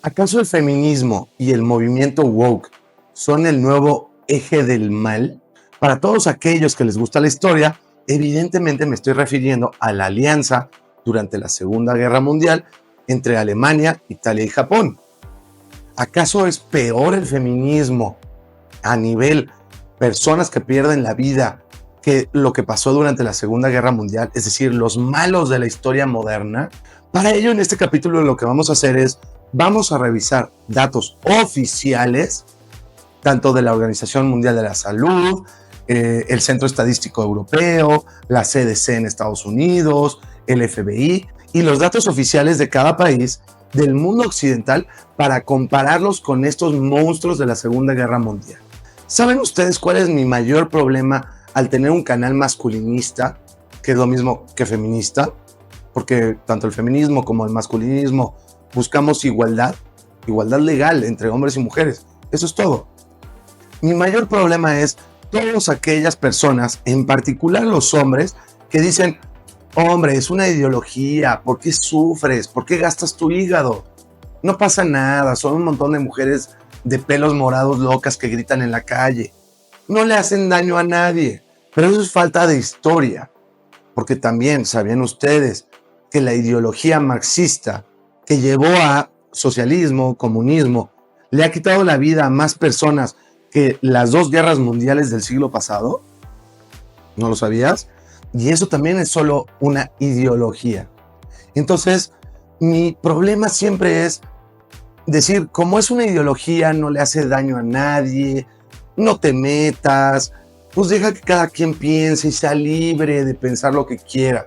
¿Acaso el feminismo y el movimiento woke son el nuevo eje del mal? Para todos aquellos que les gusta la historia, evidentemente me estoy refiriendo a la alianza durante la Segunda Guerra Mundial entre Alemania, Italia y Japón. ¿Acaso es peor el feminismo a nivel personas que pierden la vida que lo que pasó durante la Segunda Guerra Mundial? Es decir, los malos de la historia moderna. Para ello, en este capítulo lo que vamos a hacer es vamos a revisar datos oficiales, tanto de la Organización Mundial de la Salud, el Centro Estadístico Europeo, la CDC en Estados Unidos, el FBI, y los datos oficiales de cada país del mundo occidental para compararlos con estos monstruos de la Segunda Guerra Mundial. ¿Saben ustedes cuál es mi mayor problema al tener un canal masculinista, que es lo mismo que feminista? Porque tanto el feminismo como el masculinismo buscamos igualdad legal entre hombres y mujeres. Eso es todo. Mi mayor problema es todas aquellas personas, en particular los hombres, que dicen, hombre, es una ideología, ¿por qué sufres? ¿Por qué gastas tu hígado? No pasa nada, son un montón de mujeres de pelos morados locas que gritan en la calle. No le hacen daño a nadie, pero eso es falta de historia, porque también sabían ustedes que la ideología marxista que llevó a socialismo, comunismo, le ha quitado la vida a más personas que las dos guerras mundiales del siglo pasado. ¿No lo sabías? Y eso también es solo una ideología. Entonces, mi problema siempre es decir, como es una ideología, no le hace daño a nadie, no te metas, pues deja que cada quien piense y sea libre de pensar lo que quiera.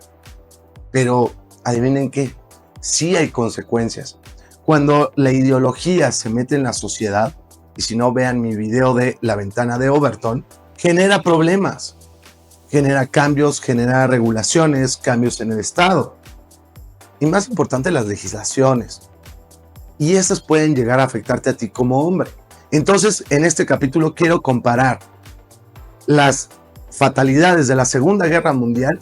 Pero, adivinen qué, sí hay consecuencias. Cuando la ideología se mete en la sociedad, y si no, vean mi video de La Ventana de Overton, genera problemas, genera cambios, genera regulaciones, cambios en el Estado. Y más importante, las legislaciones. Y estas pueden llegar a afectarte a ti como hombre. Entonces, en este capítulo quiero comparar las fatalidades de la Segunda Guerra Mundial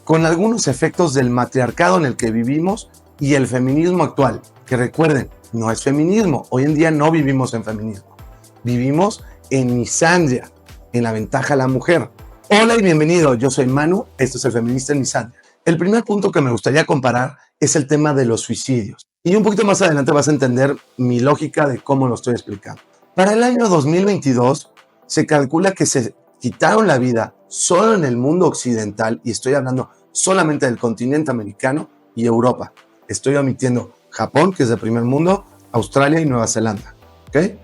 con algunos efectos del matriarcado en el que vivimos y el feminismo actual, que recuerden, no es feminismo. Hoy en día no vivimos en feminismo. Vivimos en misandria, en la ventaja a la mujer. Hola y bienvenido, yo soy Manu, esto es El Feminista en Misandria. El primer punto que me gustaría comparar es el tema de los suicidios. Y un poquito más adelante vas a entender mi lógica de cómo lo estoy explicando. Para el año 2022 se calcula que se quitaron la vida solo en el mundo occidental, y estoy hablando solamente del continente americano y Europa. Estoy omitiendo Japón, que es de primer mundo, Australia y Nueva Zelanda. ¿Okay?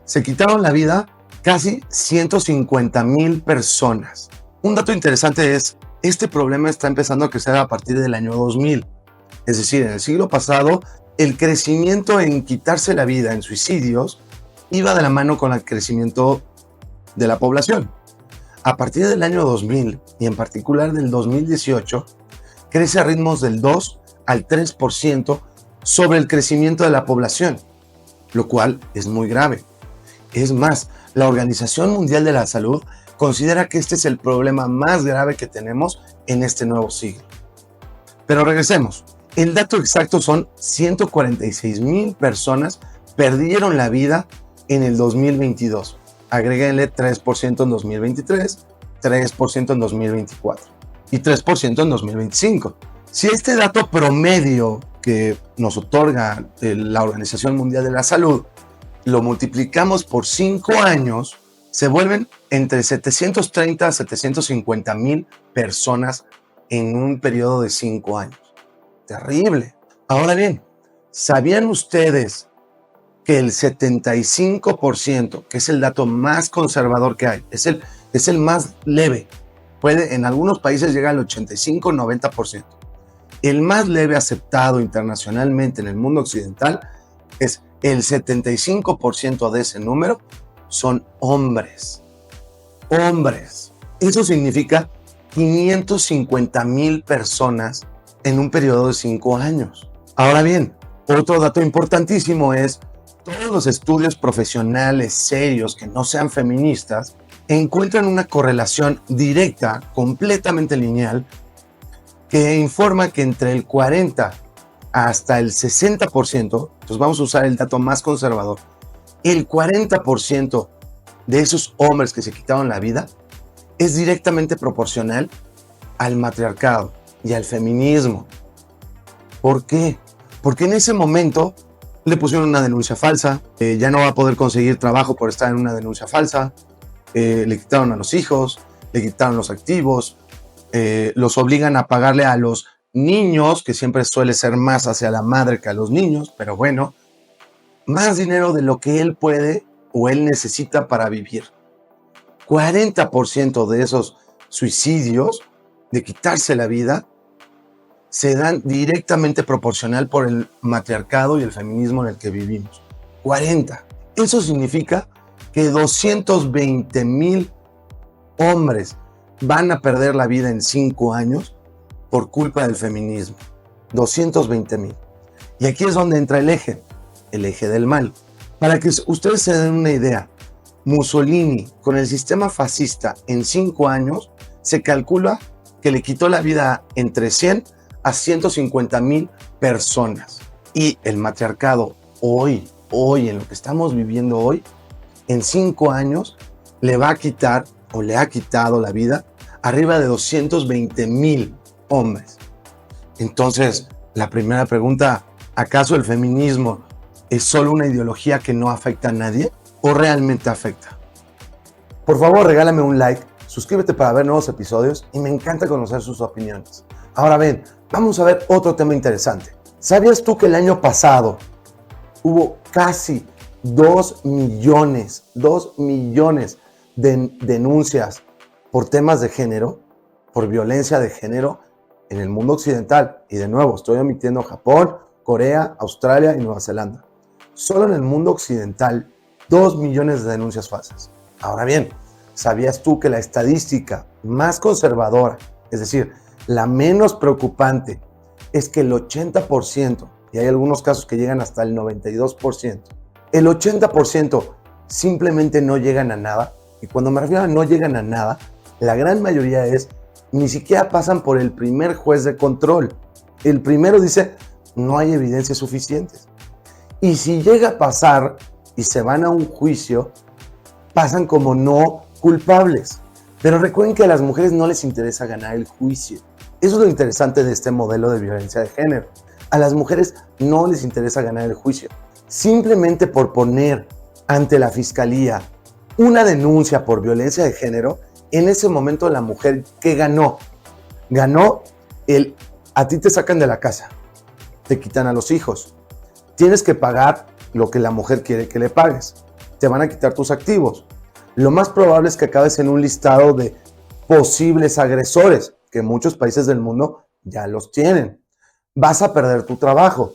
Se quitaron la vida casi 150,000 personas. Un dato interesante es, este problema está empezando a crecer a partir del año 2000. Es decir, en el siglo pasado, el crecimiento en quitarse la vida, en suicidios, iba de la mano con el crecimiento de la población. A partir del año 2000, y en particular del 2018, crece a ritmos del 2 al 3% sobre el crecimiento de la población, lo cual es muy grave. Es más, la Organización Mundial de la Salud considera que este es el problema más grave que tenemos en este nuevo siglo. Pero regresemos. El dato exacto son 146,000 personas perdieron la vida en el 2022. Agréguenle 3% en 2023, 3% en 2024 y 3% en 2025. Si este dato promedio que nos otorga la Organización Mundial de la Salud lo multiplicamos por 5 años, se vuelven entre 730 a 750,000 personas en un periodo de 5 años. Terrible. Ahora bien, ¿sabían ustedes que el 75%, que es el dato más conservador que hay, es el más leve, puede en algunos países llegar al 85-90%. El más leve aceptado internacionalmente en el mundo occidental es el 75% de ese número son hombres. Hombres. Eso significa 550,000 personas en un periodo de 5 años. Ahora bien, otro dato importantísimo es todos los estudios profesionales serios que no sean feministas encuentran una correlación directa, completamente lineal, que informa que entre el 40 hasta el 60%, entonces vamos a usar el dato más conservador, el 40% de esos hombres que se quitaron la vida es directamente proporcional al matriarcado y al feminismo. ¿Por qué? Porque en ese momento le pusieron una denuncia falsa, ya no va a poder conseguir trabajo por estar en una denuncia falsa, le quitaron a los hijos, le quitaron los activos, los obligan a pagarle a los niños, que siempre suele ser más hacia la madre que a los niños, pero bueno, más dinero de lo que él puede o él necesita para vivir. 40% de esos suicidios, de quitarse la vida, se dan directamente proporcional por el matriarcado y el feminismo en el que vivimos. 40. Eso significa que 220,000 hombres van a perder la vida en 5 años por culpa del feminismo. 220,000. Y aquí es donde entra el eje del mal. Para que ustedes se den una idea, Mussolini, con el sistema fascista, en 5 años, se calcula que le quitó la vida entre 100 a 150,000 personas. Y el matriarcado hoy, en lo que estamos viviendo hoy, en 5 años, le va a quitar o le ha quitado la vida arriba de 220,000 hombres. Entonces, la primera pregunta, ¿acaso el feminismo es solo una ideología que no afecta a nadie o realmente afecta? Por favor, regálame un like, suscríbete para ver nuevos episodios y me encanta conocer sus opiniones. Ahora ven, vamos a ver otro tema interesante. ¿Sabías tú que el año pasado hubo casi 2 millones de denuncias por temas de género, por violencia de género en el mundo occidental? Y de nuevo, estoy omitiendo Japón, Corea, Australia y Nueva Zelanda. Solo en el mundo occidental, 2 millones de denuncias falsas. Ahora bien, ¿sabías tú que la estadística más conservadora, es decir, la menos preocupante, es que el 80%, y hay algunos casos que llegan hasta el 92%, el 80% simplemente no llegan a nada? Y cuando me refiero a no llegan a nada, la gran mayoría ni siquiera pasan por el primer juez de control. El primero dice, no hay evidencias suficientes. Y si llega a pasar y se van a un juicio, pasan como no culpables. Pero recuerden que a las mujeres no les interesa ganar el juicio. Eso es lo interesante de este modelo de violencia de género. A las mujeres no les interesa ganar el juicio. Simplemente por poner ante la fiscalía una denuncia por violencia de género, en ese momento la mujer, ¿qué ganó? Ganó a ti te sacan de la casa, te quitan a los hijos, tienes que pagar lo que la mujer quiere que le pagues, te van a quitar tus activos. Lo más probable es que acabes en un listado de posibles agresores, que muchos países del mundo ya los tienen. Vas a perder tu trabajo.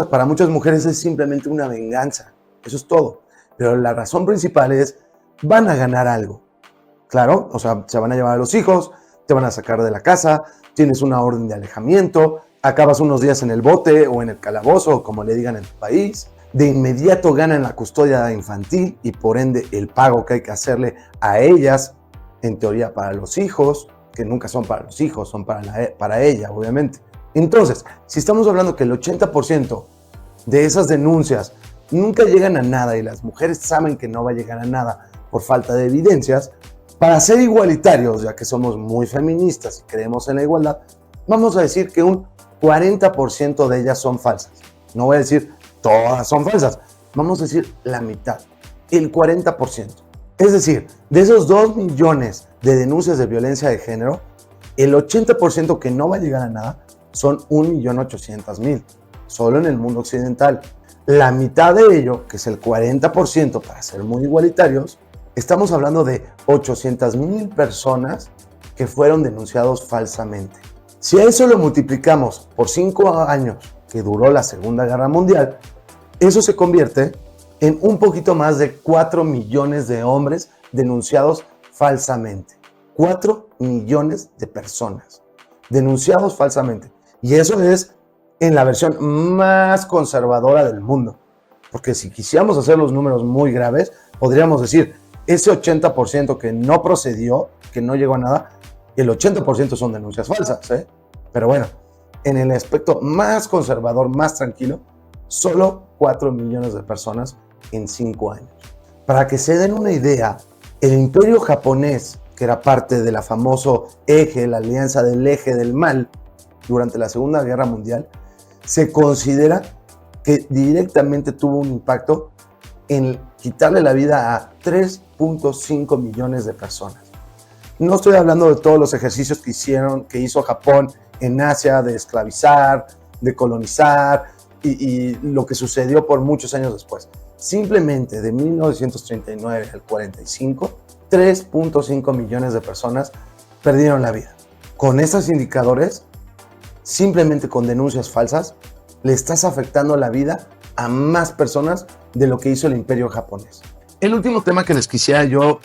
Para muchas mujeres es simplemente una venganza. Eso es todo. Pero la razón principal es, van a ganar algo. Claro, o sea, se van a llevar a los hijos, te van a sacar de la casa, tienes una orden de alejamiento, acabas unos días en el bote o en el calabozo, como le digan en tu país. De inmediato ganan la custodia infantil y por ende el pago que hay que hacerle a ellas, en teoría para los hijos, que nunca son para los hijos, son para ella, obviamente. Entonces, si estamos hablando que el 80% de esas denuncias nunca llegan a nada y las mujeres saben que no va a llegar a nada por falta de evidencias, para ser igualitarios, ya que somos muy feministas y creemos en la igualdad, vamos a decir que un 40% de ellas son falsas. No voy a decir todas son falsas, vamos a decir la mitad, el 40%. Es decir, de esos 2 millones de denuncias de violencia de género, el 80% que no va a llegar a nada son 1.800.000, solo en el mundo occidental. La mitad de ello, que es el 40%, para ser muy igualitarios, estamos hablando de 800,000 personas que fueron denunciados falsamente. Si a eso lo multiplicamos por 5 años que duró la Segunda Guerra Mundial, eso se convierte en un poquito más de 4 millones de hombres denunciados falsamente. 4 millones de personas denunciados falsamente. Y eso es en la versión más conservadora del mundo. Porque si quisiéramos hacer los números muy graves, podríamos decir, ese 80% que no procedió, que no llegó a nada, el 80% son denuncias falsas, ¿eh? Pero bueno, en el aspecto más conservador, más tranquilo, solo 4 millones de personas en 5 años. Para que se den una idea, el imperio japonés, que era parte de la famoso eje, la alianza del eje del mal, durante la Segunda Guerra Mundial, se considera que directamente tuvo un impacto en quitarle la vida a 3.5 millones de personas. No estoy hablando de todos los ejercicios que hizo Japón en Asia, de esclavizar, de colonizar y lo que sucedió por muchos años después. Simplemente de 1939 al 45, 3.5 millones de personas perdieron la vida. Con estos indicadores, simplemente con denuncias falsas, le estás afectando la vida a más personas de lo que hizo el imperio japonés. El último tema que les quisiera yo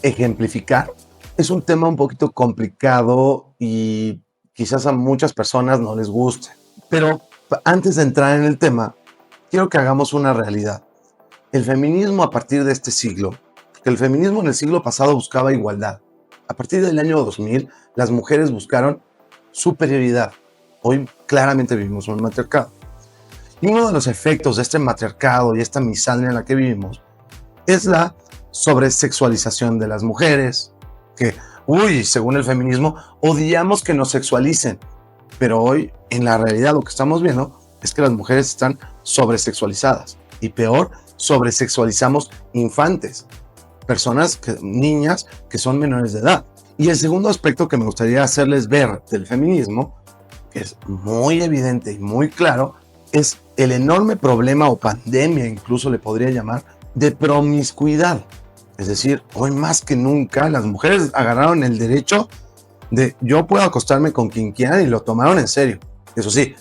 ejemplificar es un tema un poquito complicado y quizás a muchas personas no les guste. Pero antes de entrar en el tema, quiero que hagamos una realidad. El feminismo a partir de este siglo, porque el feminismo en el siglo pasado buscaba igualdad. A partir del año 2000, las mujeres buscaron superioridad. Hoy claramente vivimos un matriarcado. Y uno de los efectos de este matriarcado y esta misoginia en la que vivimos es la sobresexualización de las mujeres, que, según el feminismo, odiamos que nos sexualicen. Pero hoy, en la realidad, lo que estamos viendo es que las mujeres están sobresexualizadas. Y peor, sobresexualizamos infantes, niñas que son menores de edad. Y el segundo aspecto que me gustaría hacerles ver del feminismo, que es muy evidente y muy claro, es el enorme problema o pandemia, incluso le podría llamar, de promiscuidad. Es decir, hoy más que nunca las mujeres agarraron el derecho de yo puedo acostarme con quien quiera y lo tomaron en serio. Eso sí,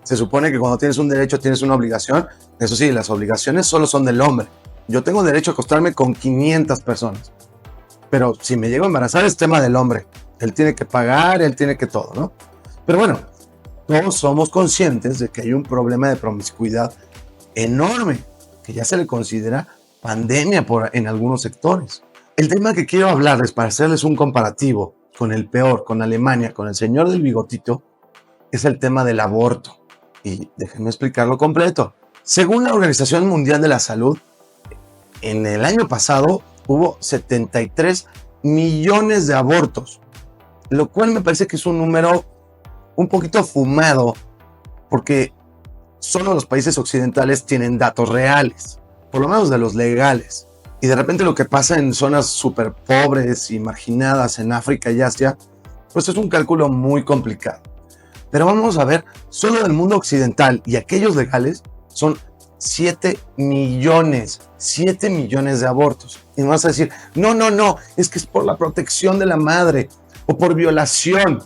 se supone que cuando tienes un derecho tienes una obligación. Eso sí, las obligaciones solo son del hombre. Yo tengo derecho a acostarme con 500 personas. Pero si me llego a embarazar es tema del hombre. Él tiene que pagar, él tiene que todo, ¿no? Pero bueno, todos somos conscientes de que hay un problema de promiscuidad enorme, que ya se le considera pandemia en algunos sectores. El tema que quiero hablarles para hacerles un comparativo con el peor, con Alemania, con el señor del bigotito, es el tema del aborto. Y déjenme explicarlo completo. Según la Organización Mundial de la Salud, en el año pasado hubo 73 millones de abortos, lo cual me parece que es un número un poquito fumado, porque solo los países occidentales tienen datos reales, por lo menos de los legales. Y de repente lo que pasa en zonas súper pobres y marginadas en África y Asia, pues es un cálculo muy complicado. Pero vamos a ver, solo del mundo occidental y aquellos legales son 7 millones de abortos. Y me vas a decir, no, es que es por la protección de la madre o por violación.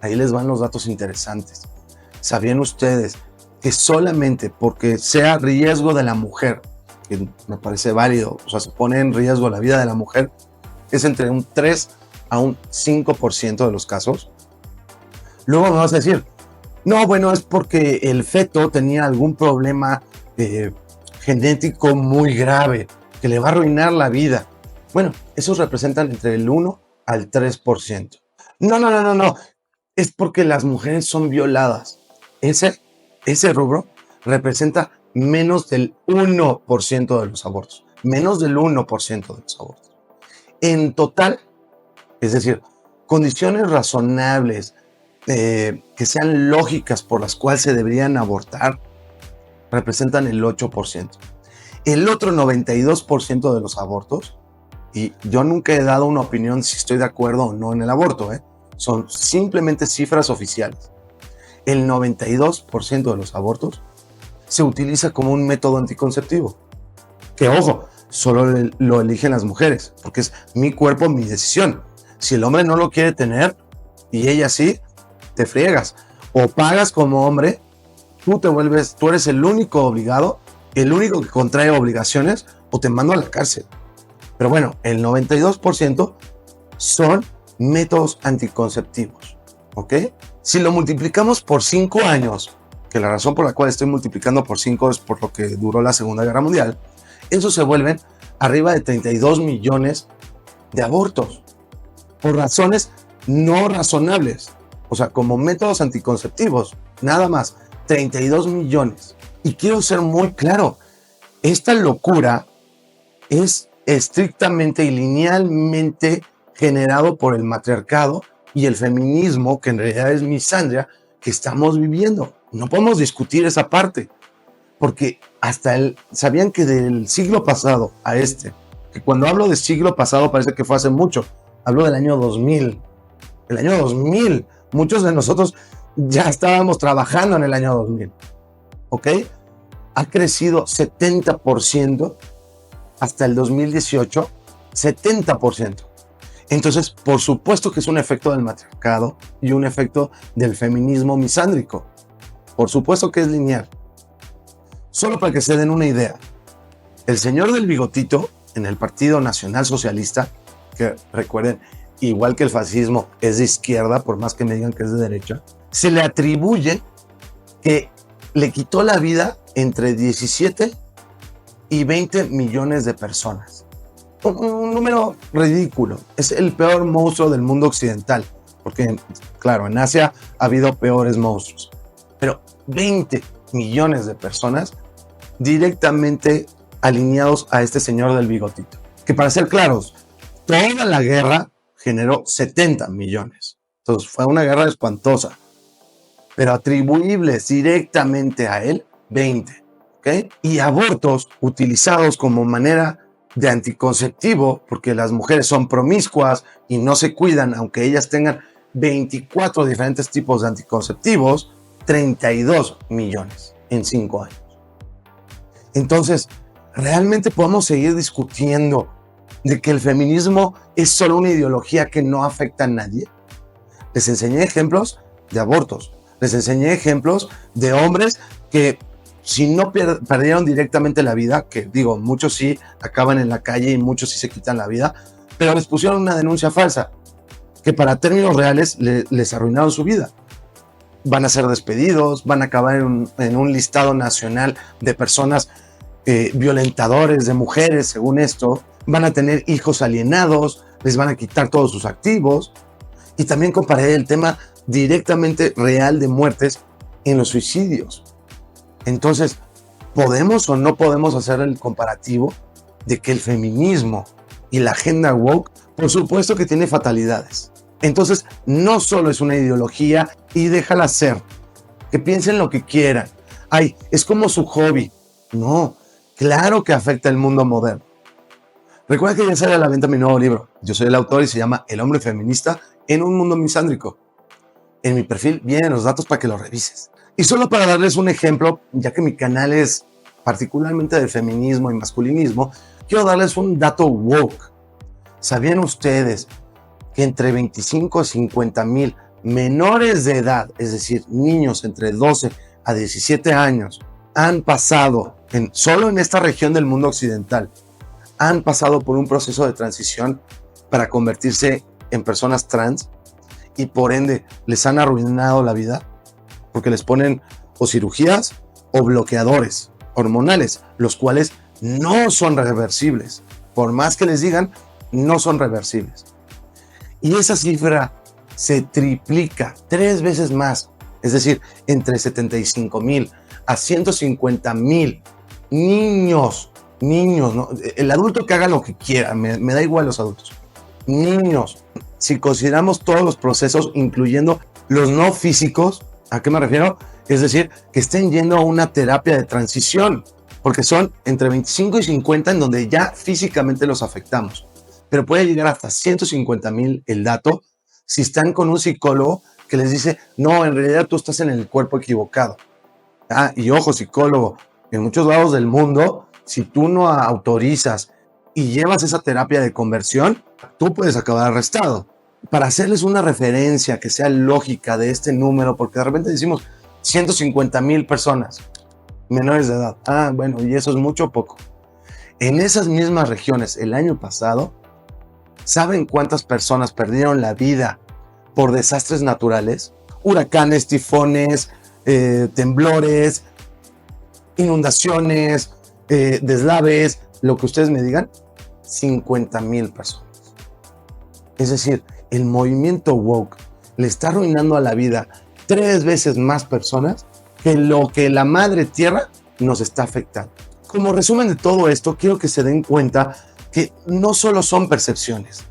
Ahí les van los datos interesantes. ¿Sabían ustedes que solamente porque sea riesgo de la mujer, que me parece válido, o sea, se pone en riesgo la vida de la mujer, es entre un 3 a un 5% de los casos? Luego me vas a decir, no, bueno, es porque el feto tenía algún problema genético muy grave que le va a arruinar la vida. Bueno, esos representan entre el 1 al 3%. No. Es porque las mujeres son violadas. Ese rubro representa menos del 1% de los abortos. Menos del 1% de los abortos. En total, es decir, condiciones razonables, que sean lógicas por las cuales se deberían abortar, representan el 8%. El otro 92% de los abortos, y yo nunca he dado una opinión si estoy de acuerdo o no en el aborto, son simplemente cifras oficiales. El 92% de los abortos se utiliza como un método anticonceptivo. Que ojo, solo lo eligen las mujeres, porque es mi cuerpo, mi decisión. Si el hombre no lo quiere tener y ella sí, te friegas. O pagas como hombre, tú eres el único obligado, el único que contrae obligaciones, o te mando a la cárcel. Pero bueno, el 92% son métodos anticonceptivos, ¿ok? Si lo multiplicamos por 5 años, que la razón por la cual estoy multiplicando por 5 es por lo que duró la Segunda Guerra Mundial, eso se vuelven arriba de 32 millones de abortos, por razones no razonables. O sea, como métodos anticonceptivos, nada más, 32 millones. Y quiero ser muy claro, esta locura es estrictamente y linealmente generado por el matriarcado y el feminismo, que en realidad es misandria, que estamos viviendo. No podemos discutir esa parte, porque sabían que del siglo pasado a que cuando hablo de siglo pasado parece que fue hace mucho, hablo del año 2000. El año 2000, muchos de nosotros ya estábamos trabajando en el año 2000, ¿ok? Ha crecido 70% hasta el 2018, 70%. Entonces, por supuesto que es un efecto del matriarcado y un efecto del feminismo misándrico. Por supuesto que es lineal. Solo para que se den una idea, el señor del bigotito en el Partido Nacional Socialista, que recuerden, igual que el fascismo es de izquierda, por más que me digan que es de derecha, se le atribuye que le quitó la vida entre 17 y 20 millones de personas. Un número ridículo. Es el peor monstruo del mundo occidental, porque, claro, en Asia ha habido peores monstruos. Pero 20 millones de personas directamente alineados a este señor del bigotito. Que para ser claros, toda la guerra generó 70 millones. Entonces fue una guerra espantosa. Pero atribuibles directamente a él, 20. ¿Okay? Y abortos utilizados como manera de anticonceptivo, porque las mujeres son promiscuas y no se cuidan, aunque ellas tengan 24 diferentes tipos de anticonceptivos, 32 millones en 5 años. Entonces, ¿realmente podemos seguir discutiendo de que el feminismo es solo una ideología que no afecta a nadie? Les enseñé ejemplos de abortos, les enseñé ejemplos de hombres que si no perdieron directamente la vida, que digo, muchos sí acaban en la calle y muchos sí se quitan la vida, pero les pusieron una denuncia falsa, que para términos reales les arruinaron su vida. Van a ser despedidos, van a acabar en un listado nacional de personas violentadores de mujeres, según esto, van a tener hijos alienados, les van a quitar todos sus activos. Y también comparé el tema directamente real de muertes en los suicidios. Entonces, ¿podemos o no podemos hacer el comparativo de que el feminismo y la agenda woke, por supuesto que tiene fatalidades? Entonces, no solo es una ideología y déjala ser, que piensen lo que quieran. Ay, es como su hobby. No, claro que afecta el mundo moderno. Recuerda que ya sale a la venta mi nuevo libro. Yo soy el autor y se llama El hombre feminista en un mundo misándrico. En mi perfil vienen los datos para que los revises. Y solo para darles un ejemplo, ya que mi canal es particularmente de feminismo y masculinismo, quiero darles un dato woke. ¿Sabían ustedes que entre 25 y 50 mil menores de edad, es decir, niños entre 12 a 17 años, han pasado, solo en esta región del mundo occidental, han pasado por un proceso de transición para convertirse en personas trans y por ende les han arruinado la vida? Porque les ponen o cirugías o bloqueadores hormonales, los cuales no son reversibles. Por más que les digan, no son reversibles. Y esa cifra se triplica 3 veces más. Es decir, entre 75 mil a 150 mil niños, ¿no? El adulto que haga lo que quiera, me da igual los adultos. Niños, si consideramos todos los procesos, incluyendo los no físicos, ¿a qué me refiero? Es decir, que estén yendo a una terapia de transición, porque son entre 25 y 50 en donde ya físicamente los afectamos. Pero puede llegar hasta 150 mil el dato si están con un psicólogo que les dice, no, en realidad tú estás en el cuerpo equivocado. Y ojo, psicólogo, en muchos lados del mundo, si tú no autorizas y llevas esa terapia de conversión, tú puedes acabar arrestado. Para hacerles una referencia que sea lógica de este número, porque de repente decimos 150 mil personas menores de edad. Bueno, ¿y eso es mucho o poco? En esas mismas regiones, el año pasado, ¿saben cuántas personas perdieron la vida por desastres naturales? Huracanes, tifones, temblores, inundaciones, deslaves, lo que ustedes me digan. 50 mil personas. Es decir, el movimiento woke le está arruinando a la vida 3 veces más personas que lo que la madre tierra nos está afectando. Como resumen de todo esto, quiero que se den cuenta que no solo son percepciones.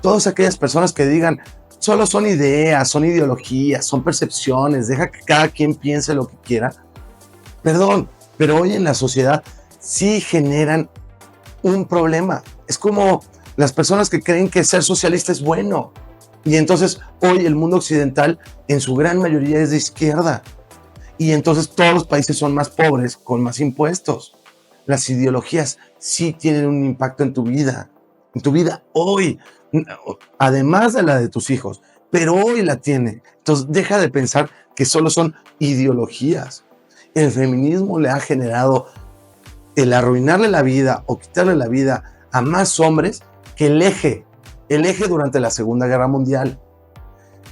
Todas aquellas personas que digan, solo son ideas, son ideologías, son percepciones, deja que cada quien piense lo que quiera. Perdón, pero hoy en la sociedad sí generan un problema. Es como las personas que creen que ser socialista es bueno. Y entonces hoy el mundo occidental en su gran mayoría es de izquierda. Y entonces todos los países son más pobres con más impuestos. Las ideologías sí tienen un impacto en tu vida hoy, además de la de tus hijos, pero hoy la tiene. Entonces deja de pensar que solo son ideologías. El feminismo le ha generado el arruinarle la vida o quitarle la vida a más hombres que el eje durante la Segunda Guerra Mundial.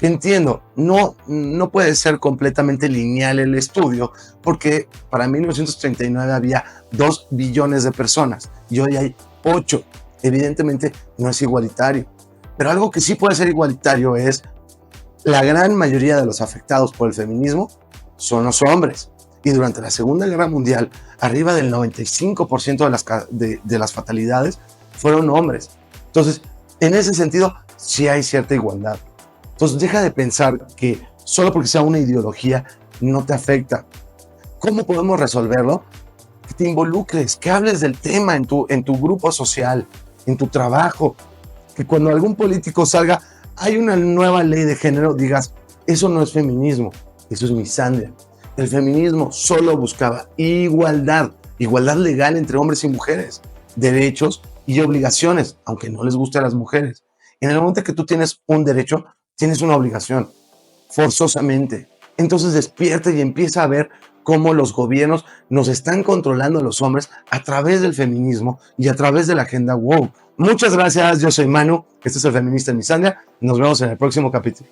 Entiendo, no puede ser completamente lineal el estudio, porque para 1939 había 2 billones de personas y hoy hay 8. Evidentemente no es igualitario, pero algo que sí puede ser igualitario es la gran mayoría de los afectados por el feminismo son los hombres. Y durante la Segunda Guerra Mundial, arriba del 95% de las fatalidades fueron hombres. Entonces, en ese sentido, sí hay cierta igualdad. Entonces, deja de pensar que solo porque sea una ideología no te afecta. ¿Cómo podemos resolverlo? Que te involucres, que hables del tema en tu grupo social, en tu trabajo. Que cuando algún político salga, hay una nueva ley de género, digas, eso no es feminismo, eso es misandria. El feminismo solo buscaba igualdad legal entre hombres y mujeres, derechos y obligaciones, aunque no les guste a las mujeres. En el momento que tú tienes un derecho, tienes una obligación, forzosamente. Entonces despierta y empieza a ver cómo los gobiernos nos están controlando a los hombres a través del feminismo y a través de la agenda woke. Muchas gracias, yo soy Manu, este es el Feminista en Misandria, nos vemos en el próximo capítulo.